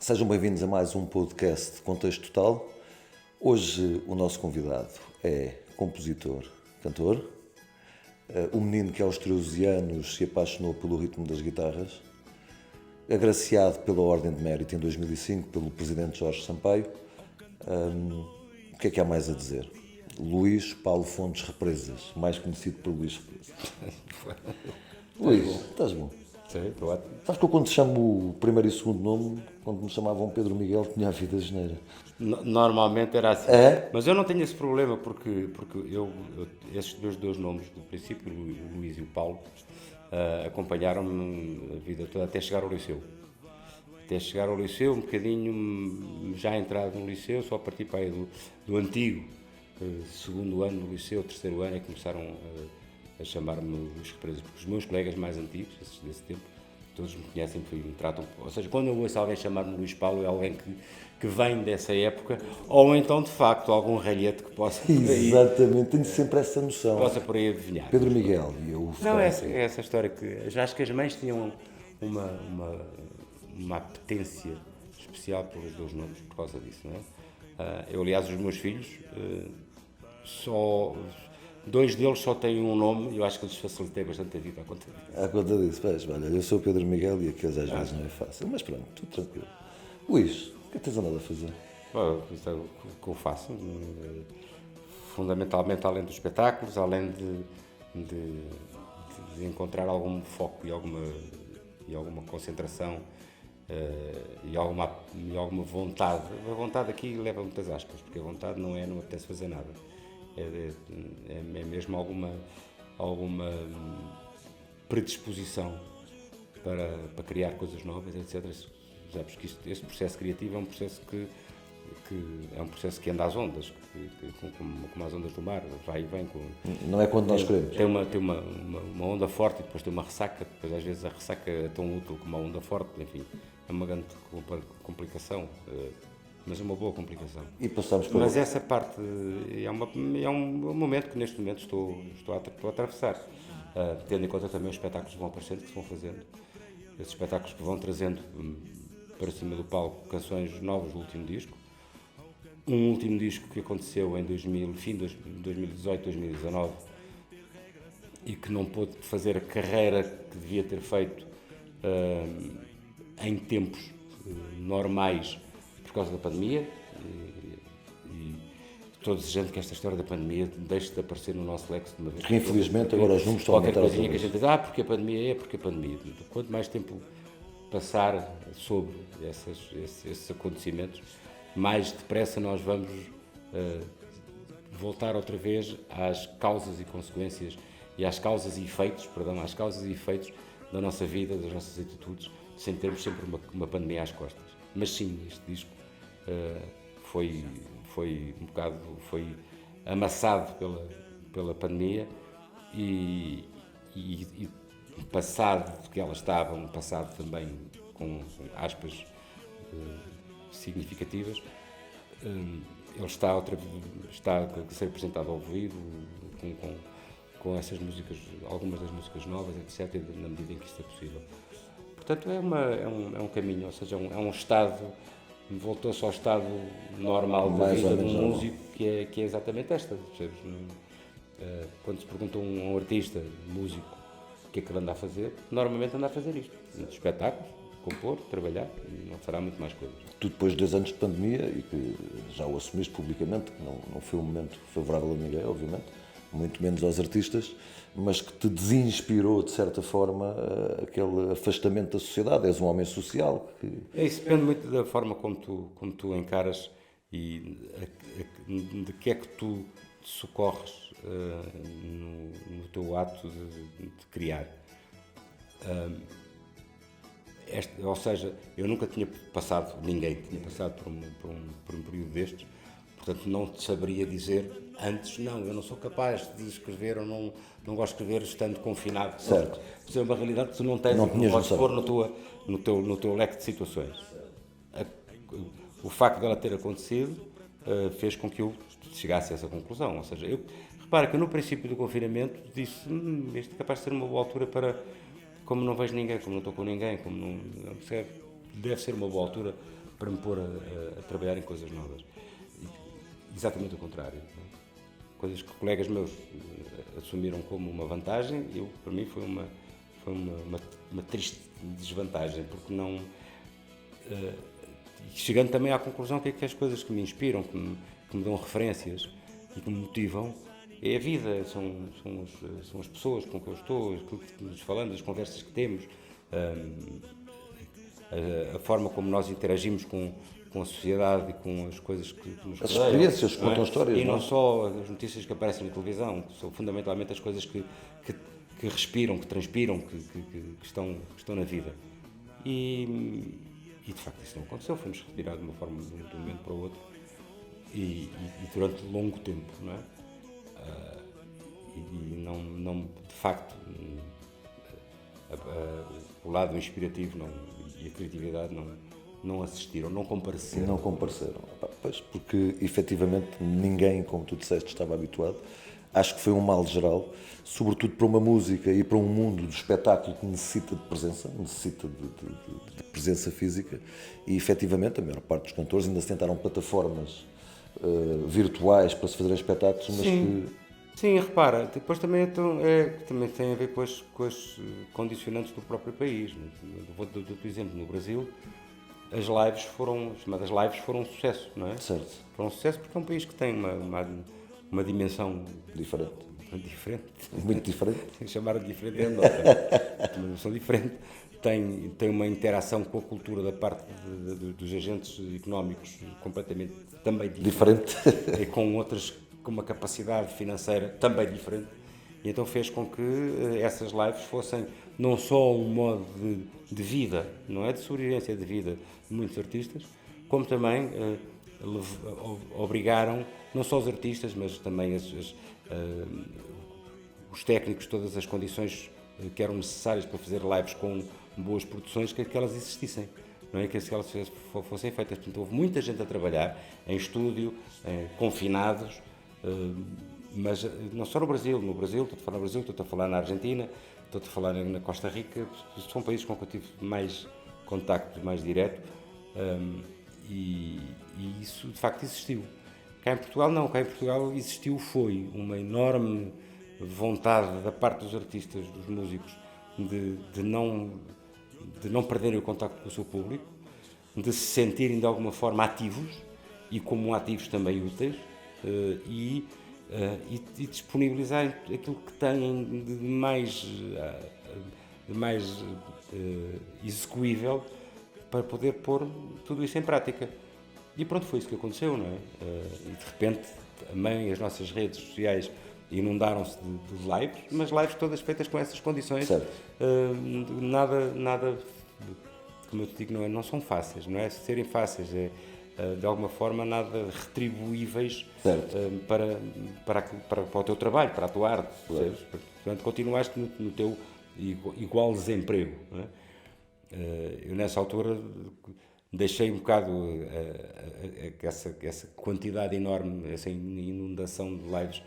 Sejam bem-vindos a mais um podcast de Contexto Total. Hoje o nosso convidado é compositor, cantor, um menino que aos 13 anos se apaixonou pelo ritmo das guitarras, agraciado pela Ordem de Mérito em 2005 pelo presidente Jorge Sampaio. O que é que há mais a dizer? Luís Paulo Fontes Represas, mais conhecido por Luís Represas. Luís, estás bom? Sim, estou ótimo. Sabes que eu quando te chamo o primeiro e segundo nome, quando me chamavam Pedro Miguel, tinha a vida geneira. Normalmente era assim. É? Mas eu não tenho esse problema porque esses meus dois nomes, do princípio, o Luís e o Paulo, acompanharam-me a vida toda até chegar ao liceu. Até chegar ao liceu, um bocadinho já entrado no liceu, só a partir para aí do antigo segundo ano do liceu, terceiro ano, é que começaram a chamar-me Luís Represas, porque os meus colegas mais antigos, esses desse tempo, todos me conhecem, me tratam, ou seja, quando eu ouço alguém chamar-me Luís Paulo, é alguém que vem dessa época, ou então, de facto, algum ralhete que possa por aí, Exatamente, tenho sempre essa noção. possa por aí adivinhar. Pedro Miguel e eu. Não, é essa história que já acho que as mães tinham uma apetência especial pelos dois nomes por causa disso, não é? Eu, aliás, os meus filhos, dois deles só têm um nome e eu acho que lhes facilitei bastante a vida à conta disso. À conta disso, pois, olha, eu sou o Pedro Miguel e aqueles às vezes não é fácil, mas pronto, tudo tranquilo. Luís, o que é que tens andado a fazer? Isso é o que eu faço, fundamentalmente além dos espetáculos, além de encontrar algum foco e alguma concentração e alguma vontade. A vontade aqui leva muitas aspas, porque a vontade não apetece fazer nada. É mesmo alguma predisposição para criar coisas novas, etc. Sabes que este processo criativo é um processo que é um processo que anda às ondas, como as ondas do mar, vai e vem. Não é quando nós queremos. Tem uma onda forte e depois tem uma ressaca, depois às vezes a ressaca é tão útil como a onda forte, enfim, é uma grande complicação, mas é uma boa complicação. E passamos por... Mas essa parte é um momento que neste momento estou a atravessar, tendo em conta também os espetáculos que vão aparecendo, que se vão fazendo, esses espetáculos que vão trazendo para cima do palco canções novas do último disco. Um último disco que aconteceu em fim de 2018, 2019 e que não pôde fazer a carreira que devia ter feito em tempos normais por causa da pandemia e estou desejando que esta história da pandemia deixe de aparecer no nosso lexo de uma vez. Porque infelizmente agora os números estão a aumentar. Qualquer coisinha que a gente diz, porque a pandemia. Quanto mais tempo passar sobre esses acontecimentos, mais depressa nós vamos voltar outra vez às causas e consequências e às causas e efeitos da nossa vida, das nossas atitudes, sem termos sempre uma pandemia às costas. Mas sim, este disco foi amassado pela pandemia e passado do que ela estava, um passado também com aspas significativas, ele está a ser apresentado ao vivo com essas músicas, algumas das músicas novas, etc., na medida em que isto é possível. Portanto, é um caminho, ou seja, é um estado, voltou-se ao estado normal da vida de um músico, que é exatamente esta, percebes? Quando se pergunta a um artista, músico, o que é que ele anda a fazer, normalmente anda a fazer isto, espetáculos, compor, trabalhar, e não fará muito mais coisas. Tu depois de 2 anos de pandemia, e que já o assumiste publicamente, que não foi um momento favorável a ninguém, obviamente, muito menos aos artistas, mas que te desinspirou, de certa forma, aquele afastamento da sociedade. És um homem social. Isso depende muito da forma como tu encaras e de que é que tu te socorres no teu ato de criar. Ou seja, eu nunca tinha passado, ninguém tinha passado por um período destes, portanto não te saberia dizer antes, não, eu não sou capaz de escrever ou não gosto de escrever estando confinado. Certo. Isso é uma realidade que tu não tens, não podes pôr no teu leque de situações. O facto dela ter acontecido fez com que eu chegasse a essa conclusão, ou seja, repara que no princípio do confinamento disse, isto é capaz de ser uma boa altura para, como não vejo ninguém, como não estou com ninguém, como não percebe, deve ser uma boa altura para me pôr a trabalhar em coisas novas. Exatamente o contrário. Não é? Coisas que colegas meus assumiram como uma vantagem, para mim foi uma triste desvantagem, porque não... chegando também à conclusão que as coisas que me inspiram, que me dão referências e que me motivam, é a vida, são as pessoas com que eu estou, aquilo que nos falamos, as conversas que temos, a forma como nós interagimos com a sociedade e com as coisas que nos As rodeiam, experiências que não é? contam histórias. E não é? só as notícias que aparecem na televisão, que são fundamentalmente as coisas que respiram, que transpiram, que estão na vida. E de facto isso não aconteceu, fomos retirados de uma forma de um momento para o outro e durante longo tempo, não é? E não de facto, o lado inspirativo e a criatividade não assistiram, não compareceram. Não compareceram. Pois, porque efetivamente ninguém, como tu disseste, estava habituado. Acho que foi um mal geral, sobretudo para uma música e para um mundo do espetáculo que necessita de presença, necessita de presença física, e efetivamente a maior parte dos cantores ainda se tentaram plataformas virtuais para se fazerem espetáculos, mas Sim, repara, depois também tem a ver com as condicionantes do próprio país. Por exemplo, no Brasil, as chamadas lives foram um sucesso, não é? certo, Foram um sucesso porque é um país que tem uma dimensão diferente. diferente. Muito diferente. Chamar de diferente é uma dimensão diferente. Tem uma interação com a cultura da parte dos agentes económicos completamente também diferente. E com uma capacidade financeira também diferente. E então fez com que essas lives fossem não só um modo de vida, não é de sobrevivência de vida de muitos artistas, como também obrigaram não só os artistas, mas também os técnicos, todas as condições que eram necessárias para fazer lives com boas produções, que elas existissem, não é? Que elas fossem feitas. Portanto, houve muita gente a trabalhar em estúdio, confinados, mas não só no Brasil, estou a falar no Brasil, estou a falar na Argentina, estou a falar na Costa Rica, são países com que eu tive mais contacto, mais direto, e isso de facto existiu. Cá em Portugal não, cá em Portugal foi uma enorme vontade da parte dos artistas, dos músicos, de não perderem o contacto com o seu público, de se sentirem de alguma forma ativos e como ativos também úteis, e disponibilizarem aquilo que têm de mais execuível para poder pôr tudo isso em prática. E pronto, foi isso que aconteceu, não é? E de repente também as nossas redes sociais inundaram-se de lives, mas lives todas feitas com essas condições. Nada, como eu te digo, não são fáceis, não é serem fáceis, de alguma forma nada retribuíveis para o teu trabalho, para a tua arte. Claro. Portanto, continuaste no teu igual desemprego. Não é? Eu nessa altura deixei um bocado essa quantidade enorme, essa inundação de lives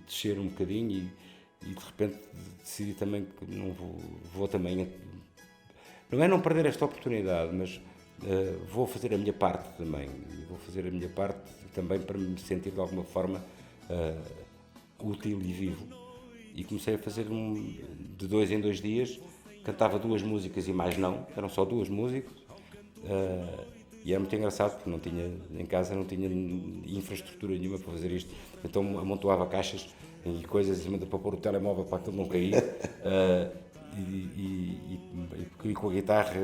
descer um bocadinho e de repente decidi também que não vou também, não é não perder esta oportunidade, mas vou fazer a minha parte também, vou fazer a minha parte também para me sentir de alguma forma útil e vivo. E comecei a fazer de 2 em 2 dias, cantava 2 músicas e mais não, eram só 2 músicas, e era muito engraçado porque em casa não tinha infraestrutura nenhuma para fazer isto, então amontoava caixas e coisas para pôr o telemóvel para aquilo não cair, e com a guitarra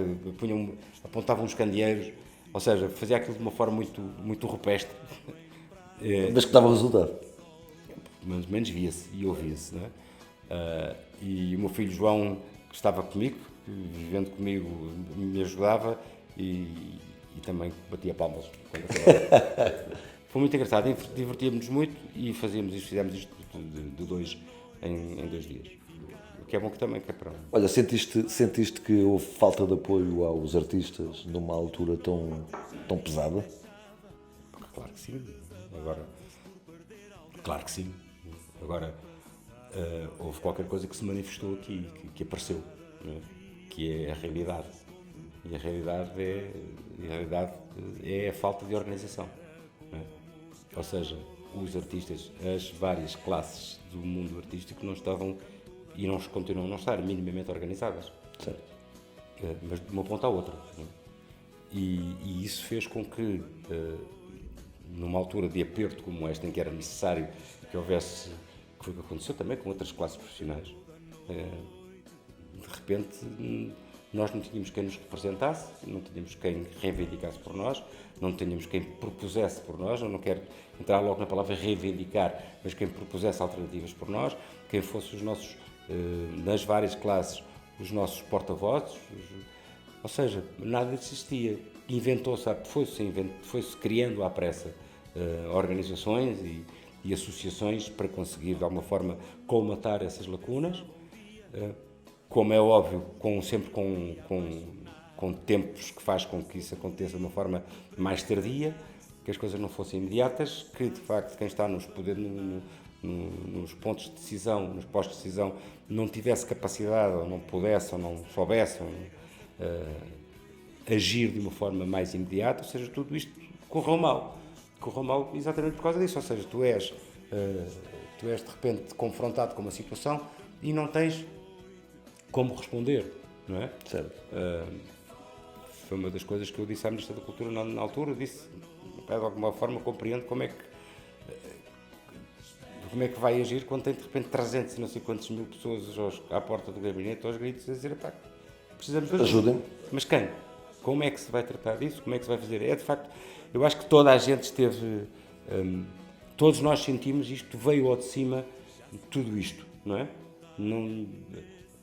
apontava uns candeeiros, ou seja, fazia aquilo de uma forma muito, muito rupestre. Mas que dava resultado. Mais ou menos via-se e ouvia-se, não é? E o meu filho João, que estava comigo, vivendo comigo, me ajudava e também batia palmas. Foi muito engraçado, divertíamos-nos muito e fizemos isto de 2 em 2 dias. O que é bom que também é para... Olha, sentiste que houve falta de apoio aos artistas numa altura tão pesada? Claro que sim. Claro que sim. Agora, houve qualquer coisa que se manifestou aqui, que apareceu, não é? Que é a realidade. E a realidade é a falta de organização. Não é? Ou seja, os artistas, as várias classes do mundo artístico não estavam e não continuam a não estar minimamente organizadas. Certo. Mas de uma ponta à outra. Não é? E isso fez com que, numa altura de aperto como esta, em que era necessário que houvesse, que foi o que aconteceu também com outras classes profissionais, de repente nós não tínhamos quem nos representasse, não tínhamos quem reivindicasse por nós, não tínhamos quem propusesse por nós. Eu não quero entrar logo na palavra reivindicar, mas quem propusesse alternativas por nós, quem fosse os nossos, nas várias classes, os nossos porta-vozes. Ou seja, nada existia. Inventou-se, foi-se criando à pressa organizações e associações para conseguir, de alguma forma, colmatar essas lacunas. Como é óbvio, sempre com tempos que faz com que isso aconteça de uma forma mais tardia, que as coisas não fossem imediatas, que, de facto, quem está nos pontos de decisão, nos postos de decisão, não tivesse capacidade, ou não pudesse, ou não soubesse, agir de uma forma mais imediata. Ou seja, tudo isto correu mal. Correu mal exatamente por causa disso. Ou seja, tu és de repente confrontado com uma situação e não tens como responder, não é? Certo. Foi uma das coisas que eu disse à Ministra da Cultura na altura. Eu disse, de alguma forma, compreendo como é que vai agir quando tem de repente 300 e não sei quantos mil pessoas à porta do gabinete aos gritos a dizer, pá, precisamos de ajuda. Ajudem-me. Mas quem? Como é que se vai tratar disso? Como é que se vai fazer? É, de facto, eu acho que toda a gente esteve, todos nós sentimos isto, veio ao de cima tudo isto, não é?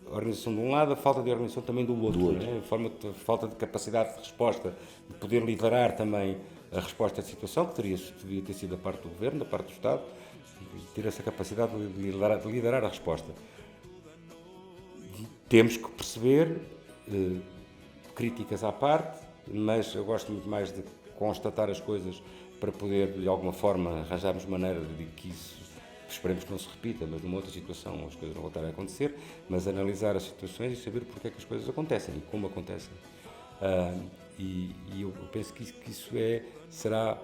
A organização de um lado, a falta de organização também do outro. Não é? A falta de capacidade de resposta, de poder liderar também a resposta à situação, que devia ter sido da parte do Governo, da parte do Estado, ter essa capacidade de liderar a resposta. Temos que perceber, críticas à parte, mas eu gosto muito mais de constatar as coisas para poder, de alguma forma, arranjarmos maneira de que isso, esperemos que não se repita, mas numa outra situação as coisas não voltarem a acontecer, mas analisar as situações e saber porque é que as coisas acontecem e como acontecem. E eu penso que isso será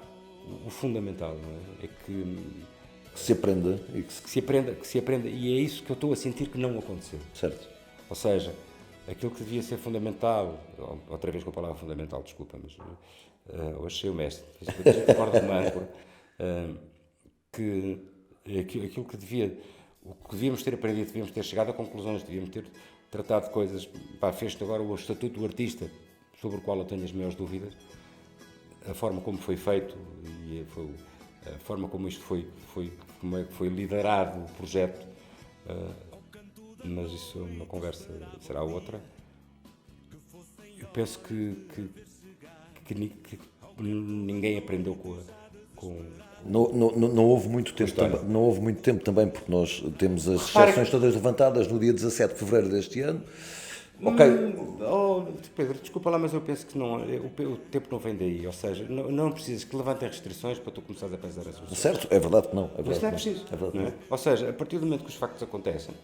o fundamental, não é? É que se aprenda e que se aprenda, e é isso que eu estou a sentir que não aconteceu. Certo. Ou seja, aquilo que devia ser fundamental, outra vez com a palavra fundamental, desculpa, mas hoje sei o mestre, a gente acorda de uma âncora, que aquilo que devíamos ter aprendido, devíamos ter chegado a conclusões, devíamos ter tratado de coisas. Fez-te agora o Estatuto do Artista, sobre o qual eu tenho as maiores dúvidas, a forma como foi feito e a forma como isto como é que foi liderado o projeto, mas isso é uma conversa, será outra. Eu penso que ninguém aprendeu com Não houve muito tempo também, não houve muito tempo também, porque nós temos as exceções todas levantadas no dia 17 de fevereiro deste ano. Ok. Pedro, desculpa lá, mas eu penso que não, o tempo não vem daí. Ou seja, não precisas que levantem restrições para tu começares a pensar as coisas. Certo, é verdade que não. Mas não é preciso. Não é? Ou seja, a partir do momento que os factos acontecem,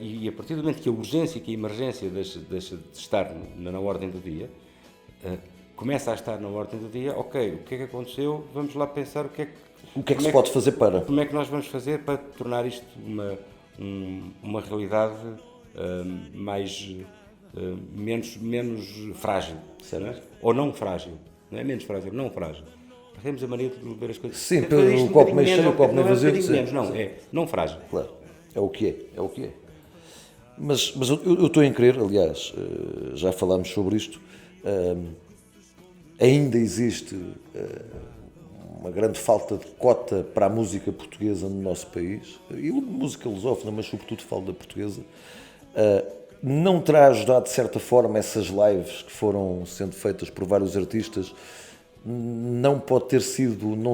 e a partir do momento que a urgência e que a emergência deixa de estar na ordem do dia, começa a estar na ordem do dia, ok, o que é que aconteceu? Vamos lá pensar o que é que se pode fazer para. Como é que nós vamos fazer para tornar isto uma realidade menos frágil, não é? Ou não frágil, não é menos frágil, não frágil. Temos a mania de ver as coisas. Sim, o copo meio cheio, o copo meio vazio. Não, é não frágil. Claro, é o que é. Mas eu estou em crer, aliás, já falámos sobre isto, ainda existe uma grande falta de cota para a música portuguesa no nosso país, e música lusófona, mas sobretudo falo da portuguesa. Não terá ajudado, de certa forma, essas lives que foram sendo feitas por vários artistas? Não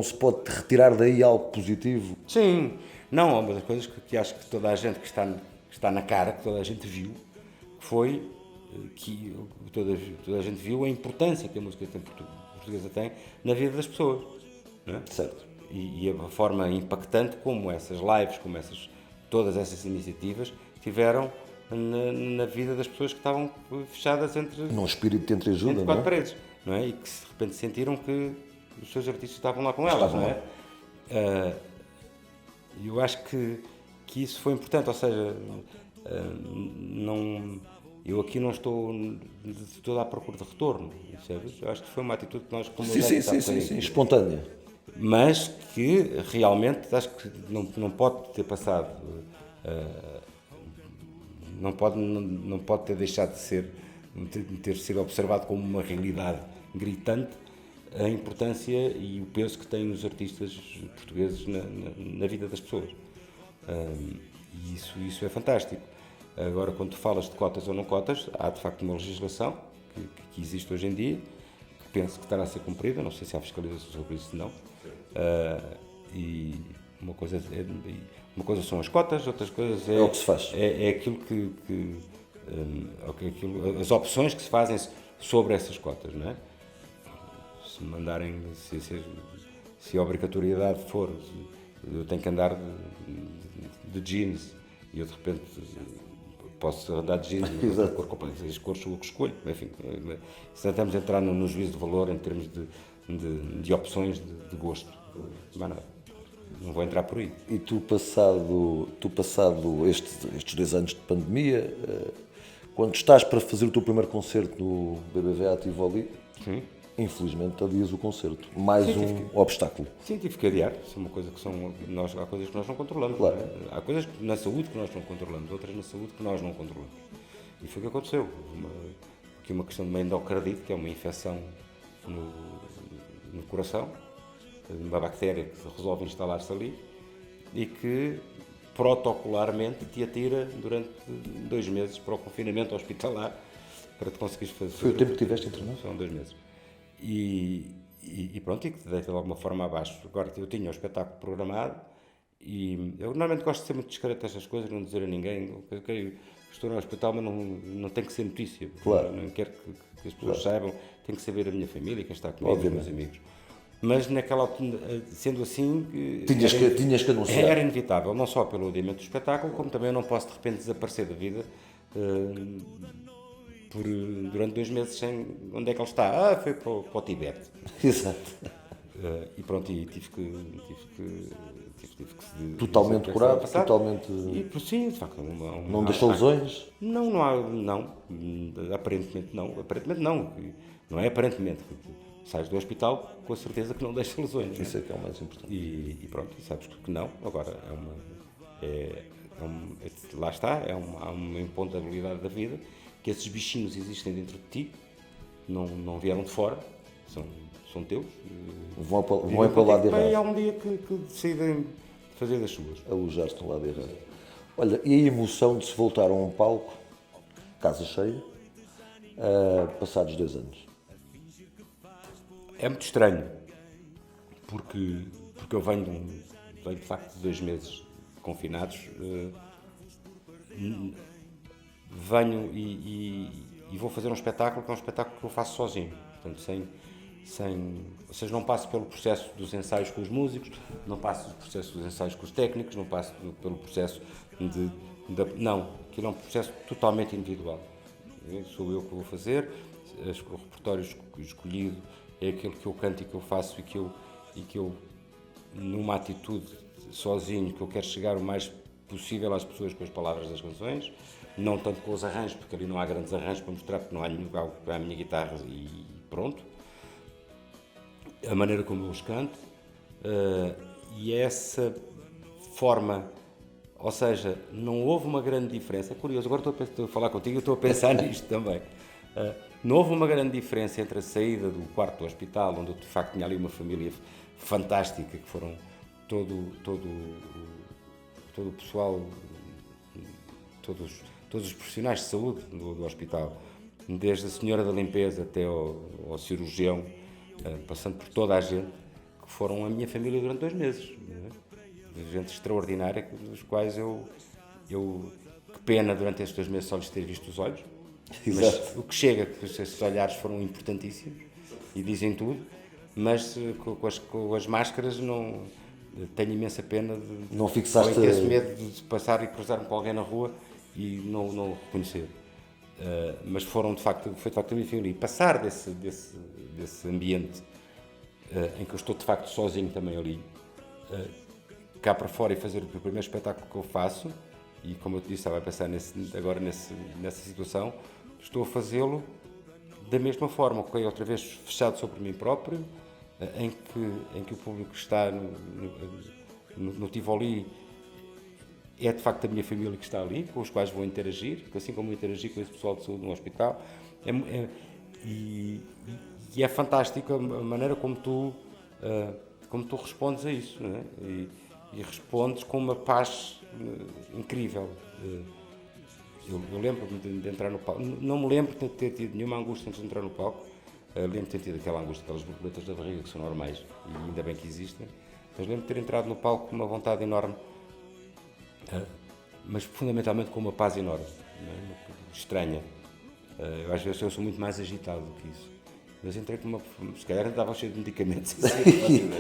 se pode retirar daí algo positivo? Sim, não, uma das coisas que acho que toda a gente que está na cara, que toda a gente viu, foi que toda a gente viu a importância que a música portuguesa tem na vida das pessoas. Não é? Certo. E a forma impactante como essas lives, como todas essas iniciativas tiveram na vida das pessoas que estavam fechadas entre Num espírito de entreajuda, entre não é? quatro paredes, não é? E que de repente sentiram que os seus artistas estavam lá com elas, Estavam não lá. é? E eu acho que isso foi importante, ou seja, eu aqui não estou de toda à procura de retorno, percebes? Eu acho que foi uma atitude que nós, como eu já disse há bocadinho, Espontânea. mas que realmente acho que não pode ter passado, não pode ter deixado de ter sido observado como uma realidade gritante a importância e o peso que têm os artistas portugueses na vida das pessoas. E isso é fantástico. Agora, quando tu falas de cotas ou não cotas, há de facto uma legislação que existe hoje em dia, que penso que estará a ser cumprida, não sei se há fiscalização sobre isso ou não. E uma coisa são as cotas, outras coisas É o que se faz. é aquilo as opções que se fazem sobre essas cotas, não é? Se mandarem, se a obrigatoriedade for, eu tenho que andar de jeans e eu de repente posso andar de jeans Exato. com as cores sou eu que escolho, enfim, se estamos a entrar no juízo de valor em termos de opções de gosto, mas não vou entrar por aí. E tu passado estes 2 anos de pandemia, quando estás para fazer o teu primeiro concerto no BBVA a Tivoli, infelizmente adias o concerto. Mais um obstáculo. Sim, tive que adiar. Isso é uma coisa que há coisas que nós não controlamos. Claro. Não é? Há coisas na saúde que nós não controlamos, outras na saúde que nós não controlamos. E foi o que aconteceu. Uma questão de uma endocardite, que é uma infecção no coração, uma bactéria que resolve instalar-se ali e que protocolarmente te atira durante 2 meses para o confinamento hospitalar para te conseguires fazer. Foi o tempo que tiveste internado? São 2 meses. E pronto, e que te deita de alguma forma abaixo. Agora, eu tinha o espetáculo programado e eu normalmente gosto de ser muito discreto nestas coisas, não dizer a ninguém que estou no hospital, mas não tem que ser notícia. Claro. Não quero que as pessoas saibam, tem que saber a minha família, quem está comigo, os meus amigos. Mas naquela altura, sendo assim... Tinhas que anunciar. Era inevitável, não só pelo adiamento do espetáculo, como também eu não posso de repente desaparecer da vida durante 2 meses sem... Onde é que ele está? Foi para o Tibete. Exato. E pronto, e tive que Totalmente curado, totalmente... Sim, de facto. Não deixou lesões? Não há... Não. Aparentemente não. Aparentemente não. Não é aparentemente. Sais do hospital com a certeza que não deixa lesões. Isso é que é o mais importante. E pronto, sabes que não. Agora, lá está, há uma imponderabilidade da vida, que esses bichinhos existem dentro de ti, não vieram de fora, são teus. Vão para o lado E há errado. um dia que decidem fazer das suas. Alojar-te no lado errado. Olha, e a emoção de se voltar a um palco, casa cheia, passados 2 anos? É muito estranho, porque eu venho de facto de 2 meses confinados, venho e vou fazer um espetáculo que é um espetáculo que eu faço sozinho, portanto ou seja, não passo pelo processo dos ensaios com os músicos, não passo pelo processo dos ensaios com os técnicos, não passo pelo processo não, aquilo é um processo totalmente individual. Sou eu que vou fazer, o repertório escolhido é aquele que eu canto e que eu faço e que eu numa atitude sozinho, que eu quero chegar o mais possível às pessoas com as palavras das canções, não tanto com os arranjos, porque ali não há grandes arranjos para mostrar, porque não há nenhum, há a minha guitarra e pronto. A maneira como eu os canto, e essa forma, ou seja, não houve uma grande diferença. É curioso, agora estou a falar contigo e estou a pensar nisto também. Não houve uma grande diferença entre a saída do quarto do hospital, onde eu de facto tinha ali uma família fantástica, que foram todo o pessoal, todos os profissionais de saúde do hospital, desde a senhora da limpeza até ao cirurgião, passando por toda a gente, que foram a minha família durante 2 meses. Gente extraordinária, dos quais eu que pena durante estes 2 meses só lhes ter visto os olhos. Exato. Mas o que chega, que esses olhares foram importantíssimos e dizem tudo, mas com as máscaras não tenho imensa pena Não fixaste... ou esse medo de passar e cruzar-me com alguém na rua e não reconhecer. Mas foi de facto a minha família. E passar desse ambiente em que eu estou de facto sozinho também ali, cá para fora e fazer o primeiro espetáculo que eu faço, e como eu te disse, estava a pensar nessa situação, estou a fazê-lo da mesma forma, outra vez fechado sobre mim próprio, em que o público está no Tivoli é de facto a minha família que está ali, com os quais vou interagir, assim como interagir com esse pessoal de saúde no hospital. E é fantástico a maneira como tu respondes a isso, não é? E respondes com uma paz incrível. Eu lembro-me de entrar no palco, não me lembro de ter tido nenhuma angústia antes de entrar no palco. Lembro-me de ter tido aquela angústia, aquelas borboletas da barriga que são normais e ainda bem que existem, mas lembro-me de ter entrado no palco com uma vontade enorme, mas fundamentalmente com uma paz enorme, não é? Estranha. Eu às vezes eu sou muito mais agitado do que isso. Mas entrei com se calhar ainda estava cheio de medicamentos. Ainda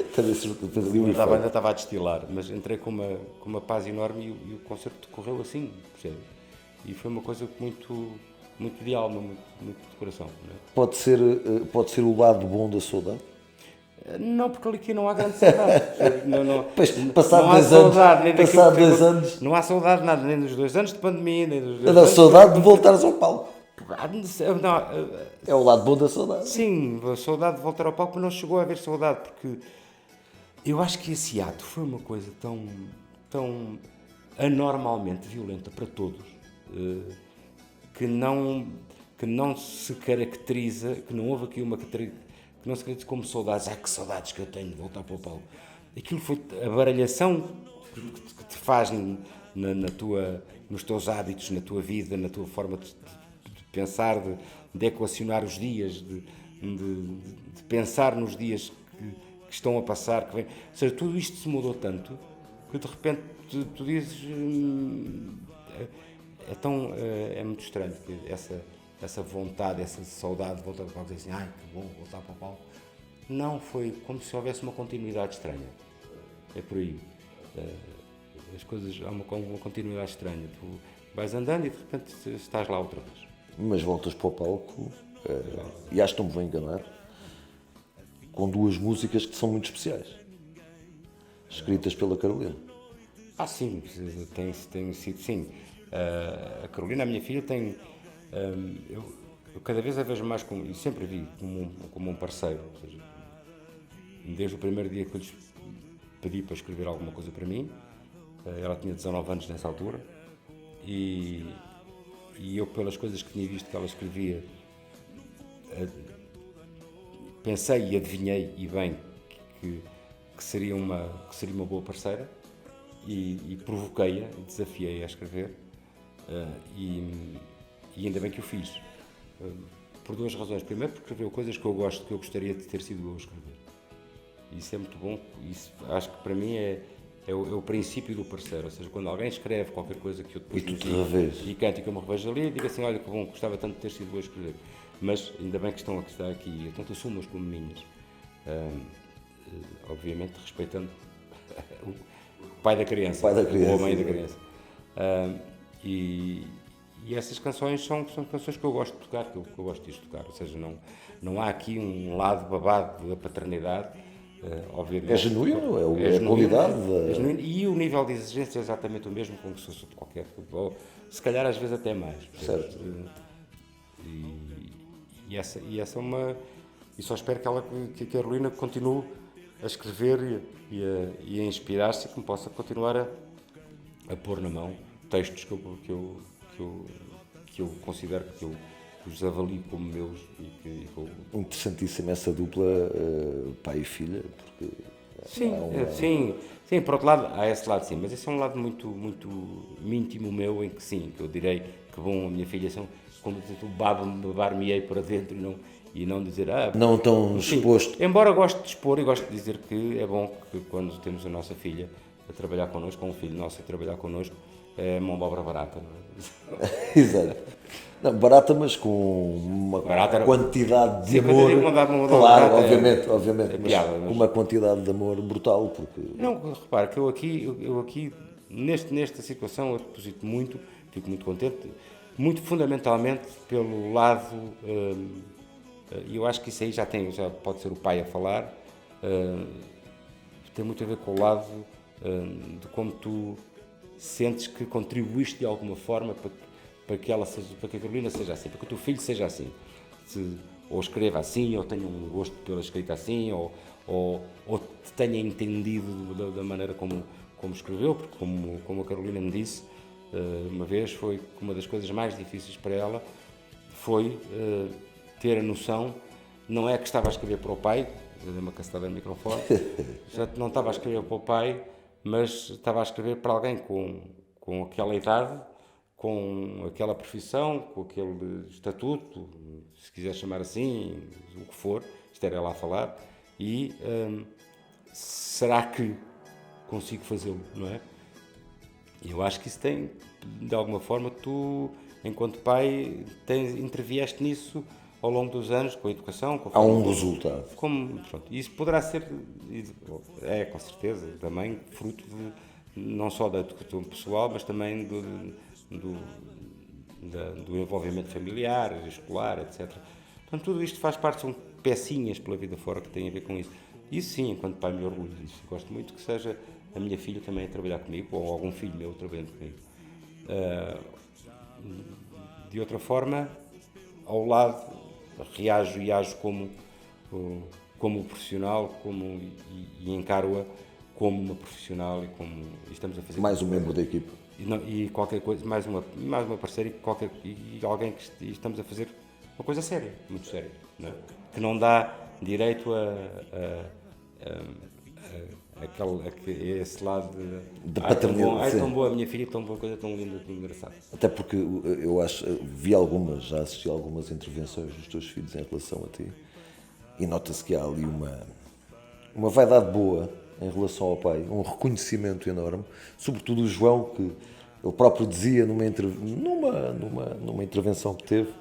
estava a destilar, mas entrei com uma paz enorme e o concerto correu assim, percebes? E foi uma coisa muito de alma, muito de coração. Não é? Pode ser o lado bom da saudade? Não, porque ali aqui não há grande saudade. Passado 2 anos. Não há saudade de nada, nem dos 2 anos de pandemia, nem dos 2 Da anos. saudade de voltares ao palco. Não, É o lado bom da saudade. sim, a saudade de voltar ao palco, mas não chegou a haver saudade, porque eu acho que esse ato foi uma coisa tão anormalmente violenta para todos, que não se caracteriza, que não houve aqui que não se caracteriza como saudades. Que saudades que eu tenho de voltar para o palco. Aquilo foi a baralhação que te faz nos teus hábitos, na tua vida, na tua forma de pensar, de equacionar os dias, de pensar nos dias que estão a passar, que vem. Ou seja, tudo isto se mudou tanto que de repente tu dizes é muito estranho que essa vontade, essa saudade de voltar para o palco, dizer assim, que bom voltar para o palco. Não, foi como se houvesse uma continuidade estranha. É por aí. As coisas, há uma continuidade estranha. Tu vais andando e de repente estás lá outra vez. Mas voltas para o palco, e acho que não me vou enganar, com 2 músicas que são muito especiais, escritas pela Carolina. Sim, tem sido, sim. A Carolina, a minha filha, tem... eu cada vez a vejo mais como... E sempre vi como um parceiro. Ou seja, desde o primeiro dia que eu lhes pedi para escrever alguma coisa para mim, ela tinha 19 anos nessa altura, e eu, pelas coisas que tinha visto que ela escrevia, pensei e adivinhei, e bem, que seria uma boa parceira, e provoquei-a, desafiei-a a escrever, e ainda bem que o fiz. Por 2 razões. Primeiro, porque escreveu coisas que eu gosto, que eu gostaria de ter sido eu a escrever. Isso é muito bom. Isso, acho que para mim é o princípio do parceiro. Ou seja, quando alguém escreve qualquer coisa que eu depois e canto e que eu me revejo ali, digo assim, olha que bom, gostava tanto de ter sido eu a escrever. Mas ainda bem que estão aqui, tanto assumo-as como minhas. Obviamente respeitando o pai da criança, ou a mãe da criança. E essas canções são canções que eu gosto de tocar, que eu gosto de tocar. Ou seja, não há aqui um lado babado da paternidade. Obviamente, É genuíno, é a qualidade. É genuíno, e o nível de exigência é exatamente o mesmo com que se fosse de qualquer futebol, se calhar às vezes até mais. Certo. E essa é uma... E só espero que a Carolina continue a escrever e a inspirar-se, e que me possa continuar a pôr na mão textos que eu considero, que eu os avalio como meus e que Interessantíssima essa dupla pai e filha, porque sim, por outro lado há esse lado, sim, mas esse é um lado muito íntimo meu, em que sim, que eu direi que bom, a minha filha são como tu babar-me-ei para dentro e não dizer não tão exposto. Embora goste de expor e gosto de dizer que é bom que quando temos a nossa filha a trabalhar connosco, ou um filho nosso a trabalhar connosco, é uma obra barata, não é? Exato. Não, barata, mas com uma quantidade de amor. Claro, obviamente. Com uma quantidade de amor brutal. Porque... Não, repara que eu aqui nesta situação, eu deposito muito fico muito contente, muito fundamentalmente pelo lado, e eu acho que isso aí já pode ser o pai a falar, tem muito a ver com o lado de como tu sentes que contribuíste de alguma forma para que para que a Carolina seja assim, para que o teu filho seja assim, ou escreva assim, ou tenha um gosto pela escrita assim, ou te tenha entendido da maneira como escreveu, porque como a Carolina me disse uma vez, foi que uma das coisas mais difíceis para ela foi ter a noção, não é que estava a escrever para o pai, dei uma castada no microfone, já não estava a escrever para o pai, mas estava a escrever para alguém com aquela idade, com aquela profissão, com aquele estatuto, se quiser chamar assim, o que for, isto era ela a falar, e será que consigo fazê-lo, não é? Eu acho que isso tem, de alguma forma, tu, enquanto pai, intervieste nisso ao longo dos anos, com a educação. Há um resultado. Pronto, isso poderá ser, com certeza, também fruto não só da educação pessoal, mas também do envolvimento familiar, escolar, etc. Portanto, tudo isto faz parte, são pecinhas pela vida fora que têm a ver com isso. Isso sim, enquanto pai, me orgulho disso. Gosto muito que seja a minha filha também a trabalhar comigo, ou algum filho meu trabalhando comigo. De outra forma, ao lado, reajo e ajo como profissional, e encaro-a como uma profissional e estamos a fazer... Mais um membro da equipe. E qualquer coisa, mais uma parceira e alguém que estamos a fazer uma coisa séria, muito séria, não é? Que não dá direito a esse lado de paternidade. Tão boa a minha filha, tão boa coisa, tão linda, tão engraçada. Até porque eu já assisti algumas intervenções dos teus filhos em relação a ti, e nota-se que há ali uma vaidade boa em relação ao pai, um reconhecimento enorme, sobretudo o João, que ele próprio dizia numa intervenção que teve,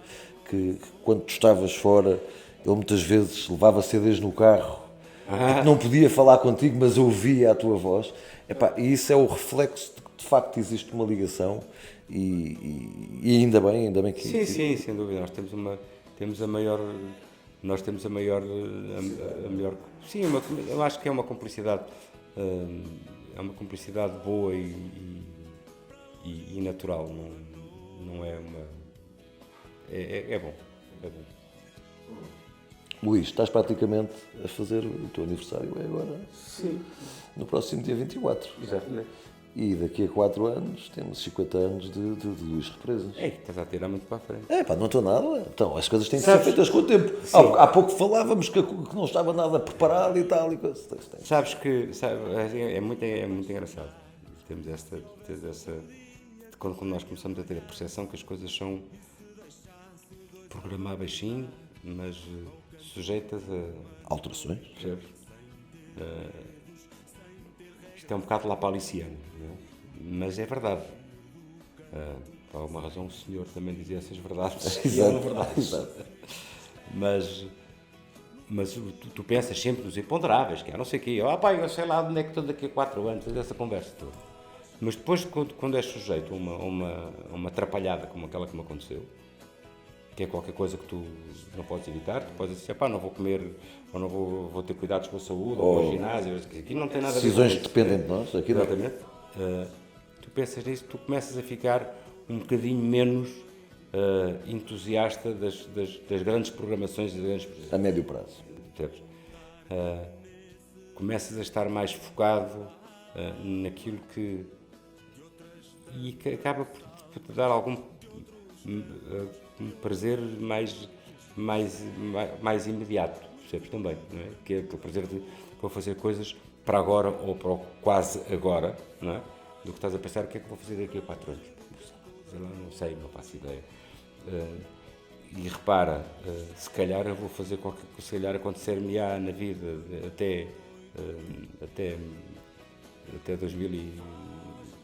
que quando tu estavas fora, ele muitas vezes levava CDs no carro, que não podia falar contigo, mas ouvia a tua voz. E isso é o reflexo de que de facto existe uma ligação, e ainda bem que... Sim, sem dúvida, nós temos a maior, sim, eu acho que é uma cumplicidade boa e natural, não é uma... É bom. Luís, estás praticamente a fazer o teu aniversário agora? Sim. No próximo dia 24. Exatamente. E daqui a 4 anos temos 50 anos de Luís Represas. Estás a tirar muito para a frente. Não estou nada. Então, as coisas têm que ser feitas com o tempo. Há pouco falávamos que não estava nada preparado e tal. Sabes que é muito engraçado. Temos essa quando nós começamos a ter a percepção que as coisas são programáveis, sim, mas sujeitas a alterações. Percebes? Isto é um bocado lapaliciano, não é? Mas é verdade. Por alguma razão o senhor também dizia essas verdades. Exato. Mas tu pensas sempre nos imponderáveis, que é não sei o quê. Eu sei lá onde é que estou daqui a 4 anos, essa conversa toda. Mas depois, quando és sujeito a uma atrapalhada como aquela que me aconteceu, que é qualquer coisa que tu não podes evitar, tu podes dizer, não vou comer, ou não vou ter cuidados com a saúde, ou com o ginásio, aqui não tem nada a ver com decisões que dependem de nós. Aqui exatamente. Tu pensas nisso, tu começas a ficar um bocadinho menos entusiasta das grandes programações e das grandes... A médio prazo. Começas a estar mais focado naquilo que acaba por te dar algum prazer mais imediato, percebes também, não é? Que é o prazer de fazer coisas para agora ou para o quase agora, não é? Do que estás a pensar, o que é que vou fazer daqui a 4 anos? Não sei, não faço ideia. E repara, se calhar eu vou fazer qualquer coisa, se calhar acontecer-me-á na vida até 2026.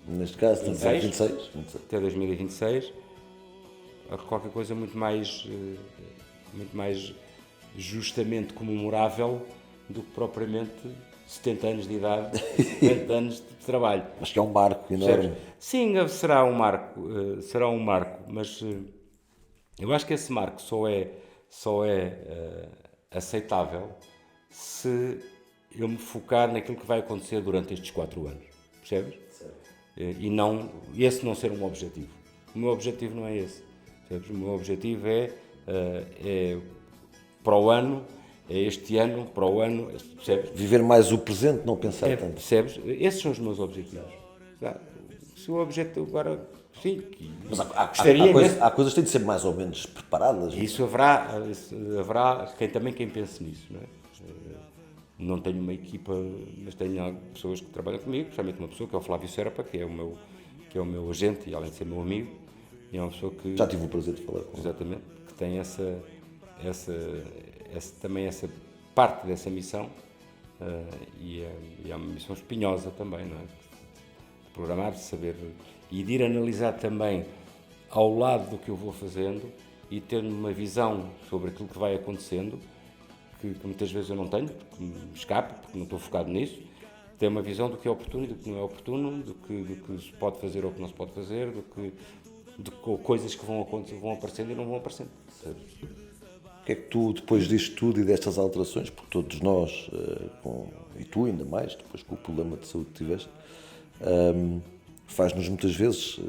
Neste caso, 26. Até 2026, qualquer coisa muito mais justamente comemorável do que propriamente 70 anos de idade, 70 anos de trabalho. Mas que é um marco enorme. Percebes? Sim, será um marco, mas eu acho que esse marco só é aceitável se eu me focar naquilo que vai acontecer durante estes 4 anos, percebes? E não, esse não ser um objetivo. O meu objetivo não é esse, percebes? O meu objetivo é para o ano, é este ano, para o ano, percebes? Viver mais o presente, não pensar tanto. Percebes? Esses são os meus objetivos. Se o objetivo agora, sim, Mas há coisas que têm de ser mais ou menos preparadas. isso haverá quem pense nisso, não é? Não tenho uma equipa, mas tenho pessoas que trabalham comigo, especialmente uma pessoa que é o Flávio Serpa, que é o meu agente e além de ser meu amigo, e é uma pessoa que... Já tive o prazer de falar com ele. Exatamente, que tem também essa parte dessa missão, e é uma missão espinhosa também, não é? De programar, de saber e de ir analisar também ao lado do que eu vou fazendo e ter uma visão sobre aquilo que vai acontecendo, que muitas vezes eu não tenho, porque me escapo, porque não estou focado nisso. Ter uma visão do que é oportuno e do que não é oportuno, do que se pode fazer ou que não se pode fazer, de coisas que vão aparecendo e não vão aparecendo. O que é que tu, depois disto tudo e destas alterações, porque todos nós, e tu ainda mais, depois com o problema de saúde que tiveste, faz-nos muitas vezes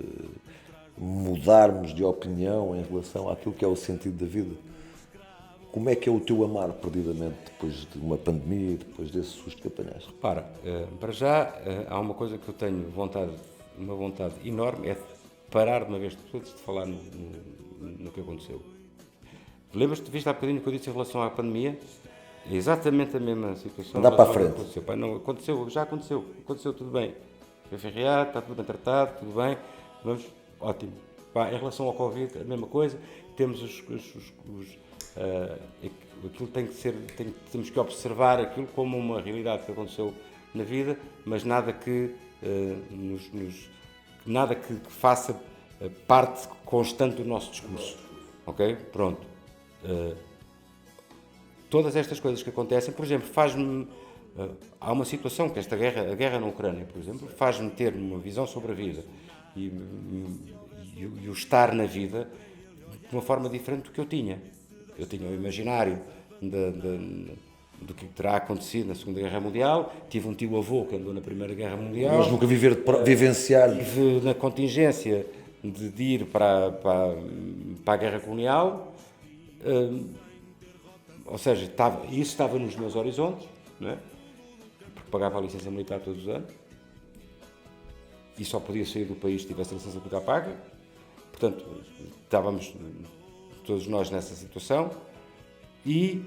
mudarmos de opinião em relação àquilo que é o sentido da vida. Como é que é o teu amar perdidamente depois de uma pandemia e depois desse susto que apanhaste? Repara, para já há uma coisa que eu tenho uma vontade enorme, é de parar de uma vez de todas de falar no que aconteceu. Lembras-te, viste há bocadinho o que eu disse em relação à pandemia? É exatamente a mesma situação. Andar para a frente. Aconteceu. Pá, não, já aconteceu, tudo bem. Foi ferreado, está tudo bem tratado, tudo bem, vamos, ótimo. Pá, em relação ao Covid, a mesma coisa, temos aquilo tem que ser, temos que observar aquilo como uma realidade que aconteceu na vida, mas nada que nada que faça parte constante do nosso discurso, ok? Pronto. Todas estas coisas que acontecem, por exemplo, há uma situação que a guerra na Ucrânia, por exemplo, faz-me ter uma visão sobre a vida e o estar na vida de uma forma diferente do que eu tinha. Eu tinha o imaginário do que terá acontecido na Segunda Guerra Mundial, tive um tio-avô que andou na Primeira Guerra Mundial. Mas nunca vivenciar. Tive na contingência de ir para a Guerra Colonial, ou seja, isso estava nos meus horizontes, não é? Porque pagava a licença militar todos os anos e só podia sair do país se tivesse a licença militar paga. Portanto, estávamos todos nós nessa situação e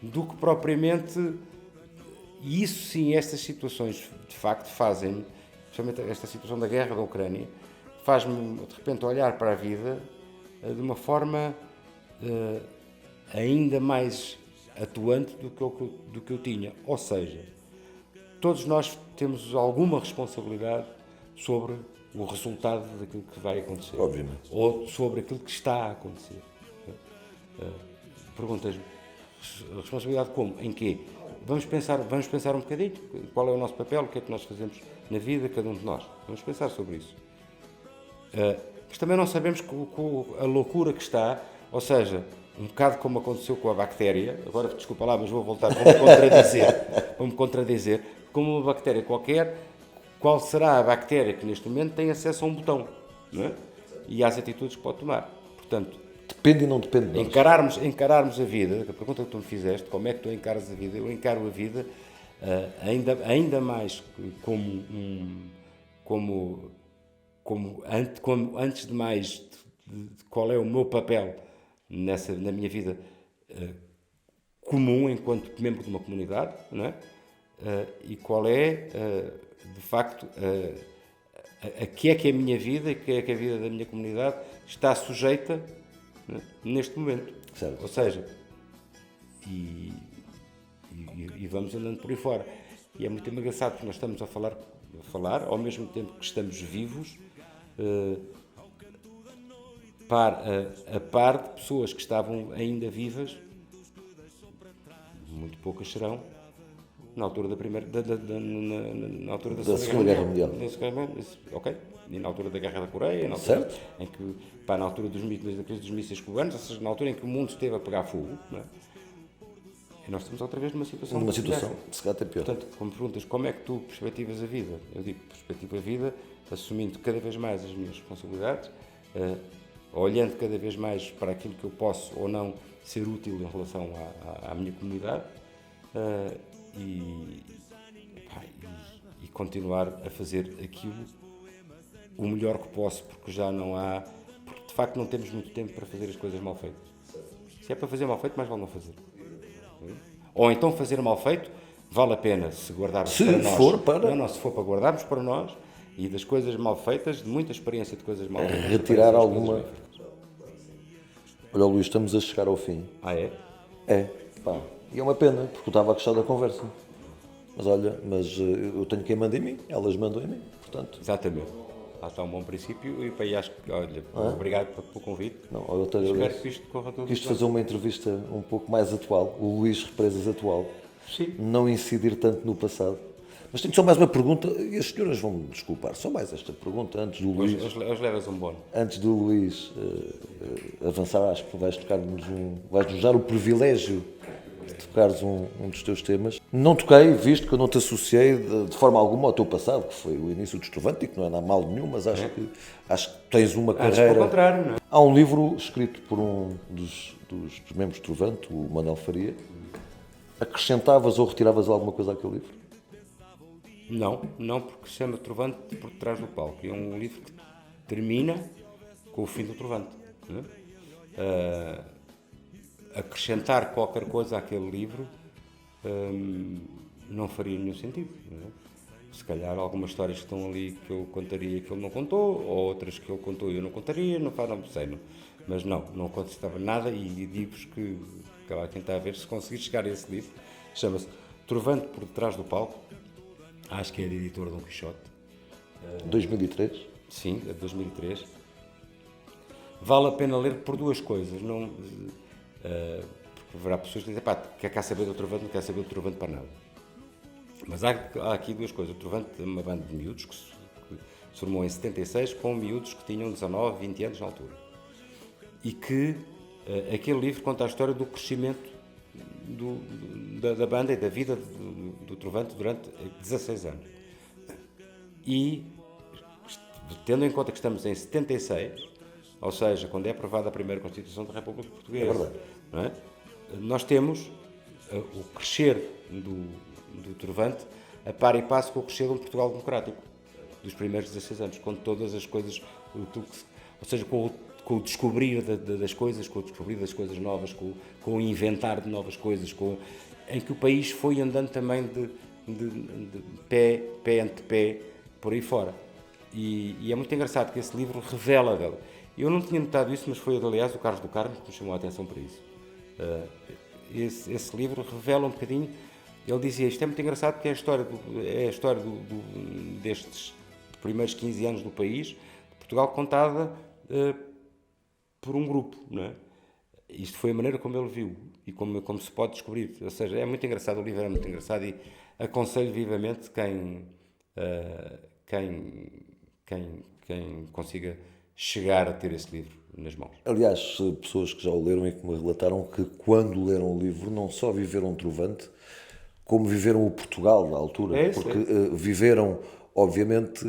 do que propriamente, e isso sim, estas situações de facto fazem-me, especialmente esta situação da guerra da Ucrânia, faz-me de repente olhar para a vida de uma forma ainda mais atuante do que eu tinha. Ou seja, todos nós temos alguma responsabilidade sobre o resultado daquilo que vai acontecer. Obviamente. Ou sobre aquilo que está a acontecer. Perguntas-me, responsabilidade como? Em quê? Vamos pensar um bocadinho qual é o nosso papel, o que é que nós fazemos na vida, cada um de nós. Vamos pensar sobre isso. Mas também não sabemos a loucura que está, ou seja, um bocado como aconteceu com a bactéria, agora desculpa lá, mas vou me contradizer, como uma bactéria qualquer, qual será a bactéria que neste momento tem acesso a um botão, não é? E às atitudes que pode tomar. Portanto, depende e não depende de nós. Encararmos a vida, a pergunta que tu me fizeste, como é que tu encaras a vida? Eu encaro a vida ainda mais como antes de mais, qual é o meu papel na minha vida comum enquanto membro de uma comunidade, não é? E qual é, de facto, a que é que a minha vida e que é que a vida da minha comunidade está sujeita, né, neste momento. Certo. Ou seja, e vamos andando por aí fora. E é muito engraçado porque nós estamos a falar ao mesmo tempo que estamos vivos, a par de pessoas que estavam ainda vivas, muito poucas serão, na altura da primeira, na altura Da Segunda Guerra Mundial. Ok. E na altura da Guerra da Coreia, na altura Certo. em que, na altura da crise dos mísseis cubanos, ou seja, na altura em que o mundo esteve a pegar fogo, não é? E nós estamos outra vez numa situação Numa dessa. situação, se calhar até pior. Portanto, como perguntas, como é que tu perspectivas a vida? Eu digo, perspectivo a vida assumindo cada vez mais as minhas responsabilidades, olhando cada vez mais para aquilo que eu posso ou não ser útil em relação à minha comunidade e continuar a fazer aquilo o melhor que posso, porque já não há... Porque, de facto, não temos muito tempo para fazer as coisas mal feitas. Se é para fazer mal feito, mais vale não fazer. Ou então fazer mal feito, vale a pena se guardarmos Se para nós. for para... Não, se for para guardarmos para nós e das coisas mal feitas, de muita experiência de coisas mal feitas. Retirar alguma... Olha, Luís, estamos a chegar ao fim. Ah, é? É, pá. E é uma pena, porque eu estava a gostar da conversa. Mas olha, eu tenho quem manda em mim, elas mandam em mim, portanto... Exatamente. Lá está um bom princípio e para aí acho que, olha, obrigado pelo convite. Não, eu te Espero agradeço. que isto corra tudo Quis bem. fazer uma entrevista um pouco mais atual, o Luís Represas atual. Sim. Não incidir tanto no passado. Mas tenho só mais uma pergunta, e as senhoras vão me desculpar, só mais esta pergunta, antes do Luís... Hoje levas um bónus. Antes do Luís avançar, acho que vais nos dar o privilégio de tocares um dos teus temas. Não toquei, visto que eu não te associei de forma alguma ao teu passado, que foi o início do Estrovante, e que não é nada mal nenhum, mas acho que tens uma carreira... Pelo contrário, não é? Há um livro escrito por um dos membros do Estrovante, o Manuel Faria. Acrescentavas ou retiravas alguma coisa àquele livro? Não, porque se chama Trovante por Trás do Palco. É um livro que termina com o fim do Trovante. Não é? Acrescentar qualquer coisa àquele livro não faria nenhum sentido. Não é? Se calhar algumas histórias que estão ali que eu contaria que ele não contou, ou outras que ele contou e eu não contaria, não sei. Mas não contestava nada e digo-vos que lá quem está a ver, se conseguir chegar a esse livro, chama-se Trovante por Trás do Palco. Acho que é da editora Dom Quixote. 2003? Sim, é de 2003. Vale a pena ler por duas coisas. Não, porque haverá pessoas que dizem, quer cá saber do Trovante, não quer saber do Trovante para nada. Mas há aqui duas coisas. O Trovante é uma banda de miúdos que se formou em 76 com miúdos que tinham 19, 20 anos na altura. E que aquele livro conta a história do crescimento da banda e da vida do Trovante durante 16 anos. E, tendo em conta que estamos em 76, ou seja, quando é aprovada a primeira Constituição da República Portuguesa, É verdade. não é? Nós temos o crescer do Trovante a par e passo com o crescer de um Portugal democrático, dos primeiros 16 anos, com todas as coisas, ou seja, com o descobrir das coisas, com o descobrir das coisas novas, com o inventar de novas coisas, em que o país foi andando também de pé ante pé, por aí fora. E é muito engraçado que esse livro revela dele. Eu não tinha notado isso, mas foi, aliás, o Carlos do Carmo que me chamou a atenção para isso. Esse livro revela um bocadinho. Ele dizia, isto é muito engraçado porque é a história destes primeiros 15 anos do país, de Portugal, contada por um grupo, não é? Isto foi a maneira como ele viu e como se pode descobrir. Ou seja, é muito engraçado, o livro é muito engraçado e aconselho vivamente quem consiga chegar a ter esse livro nas mãos. Aliás, pessoas que já o leram e que me relataram que quando leram o livro não só viveram o Trovante, como viveram o Portugal da altura, porque viveram, obviamente,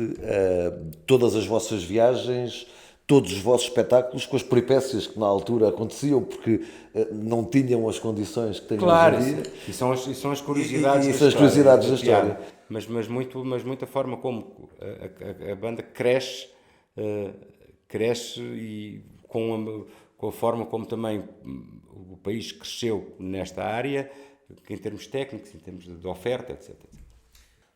todas as vossas viagens, todos os vossos espetáculos com as peripécias que na altura aconteciam, porque não tinham as condições que têm claro, hoje em dia. E são as curiosidades e são as curiosidades da história. Mas muito a forma como a banda cresce e com a forma como também o país cresceu nesta área, em termos técnicos, em termos de oferta, etc.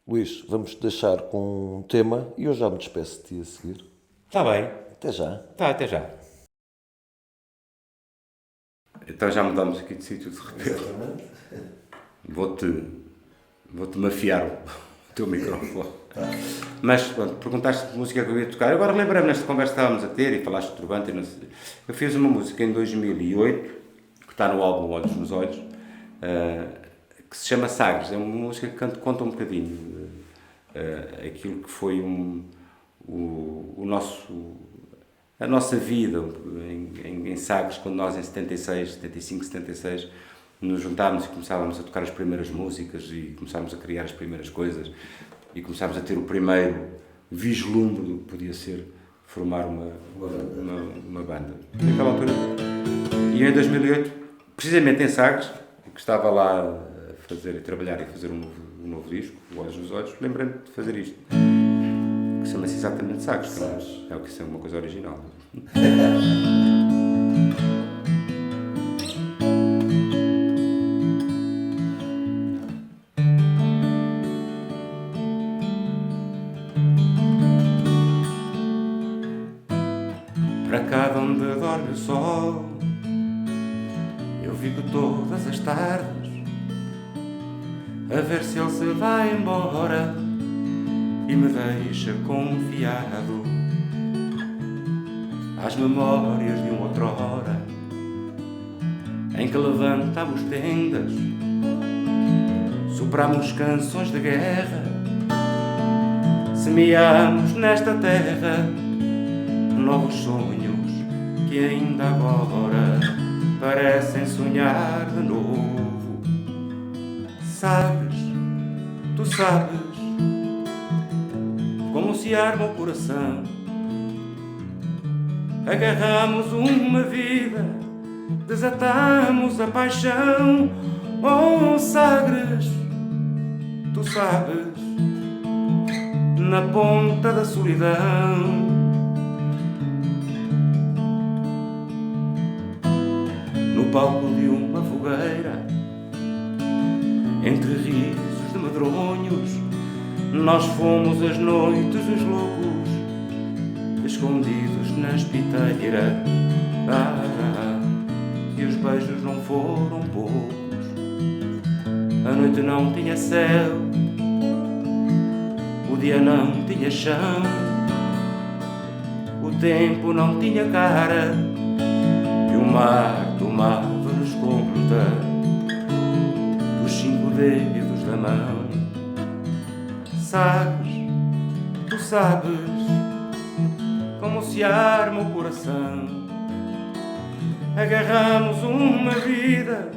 Luís, vamos deixar com um tema e eu já me despeço de ti a seguir. Está bem. Até já. Tá, até já. Então já mudamos aqui de sítio de repente. Vou-te mafiar o teu microfone. Mas, pronto, perguntaste de música que eu ia tocar. Agora lembrei-me nesta conversa que estávamos a ter e falaste de Trovante. Eu fiz uma música em 2008, que está no álbum Olhos nos Olhos, que se chama Sagres. É uma música que conta um bocadinho aquilo que foi a nossa vida em Sagres, quando nós em 76, 75, 76 nos juntámos e começávamos a tocar as primeiras músicas e começámos a criar as primeiras coisas e começámos a ter o primeiro vislumbre do que podia ser formar uma banda. Naquela altura, e em 2008, precisamente em Sagres, que estava lá a trabalhar e fazer um novo disco, Olhos nos Olhos, lembrei-me de fazer isto, que chama-se exatamente Sagres, é o que é uma coisa original. Para cá onde dorme o sol, eu fico todas as tardes a ver se ele se vai embora e me deixa confiado às memórias de uma outrora em que levantamos tendas, sopramos canções de guerra, semeamos nesta terra novos sonhos que ainda agora parecem sonhar de novo. Sabes, tu sabes como se arma o coração. Agarramos uma vida, desatamos a paixão. Oh, Sagres, tu sabes, na ponta da solidão. No palco de uma fogueira, entre risos de medronhos, nós fomos as noites dos loucos, escondidos na espiteira. E os beijos não foram poucos. A noite não tinha céu, o dia não tinha chão, o tempo não tinha cara, e o mar tomava-nos conta dos 5 dedos da mão. Sagres, tu sabes como se arma o coração. Agarramos uma vida,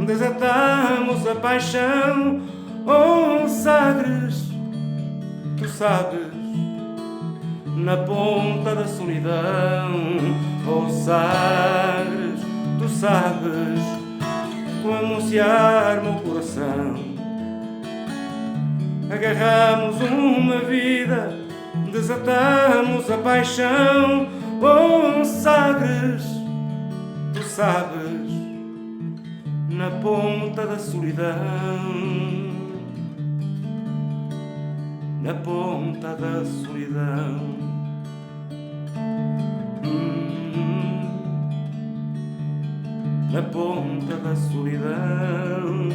desatamos a paixão. Oh, Sagres, tu sabes, na ponta da solidão. Oh, Sagres, tu sabes como se arma o coração. Agarramos uma vida, desatamos a paixão. Oh, Sagres, tu sabes, na ponta da solidão, na ponta da solidão. Na ponta da solidão.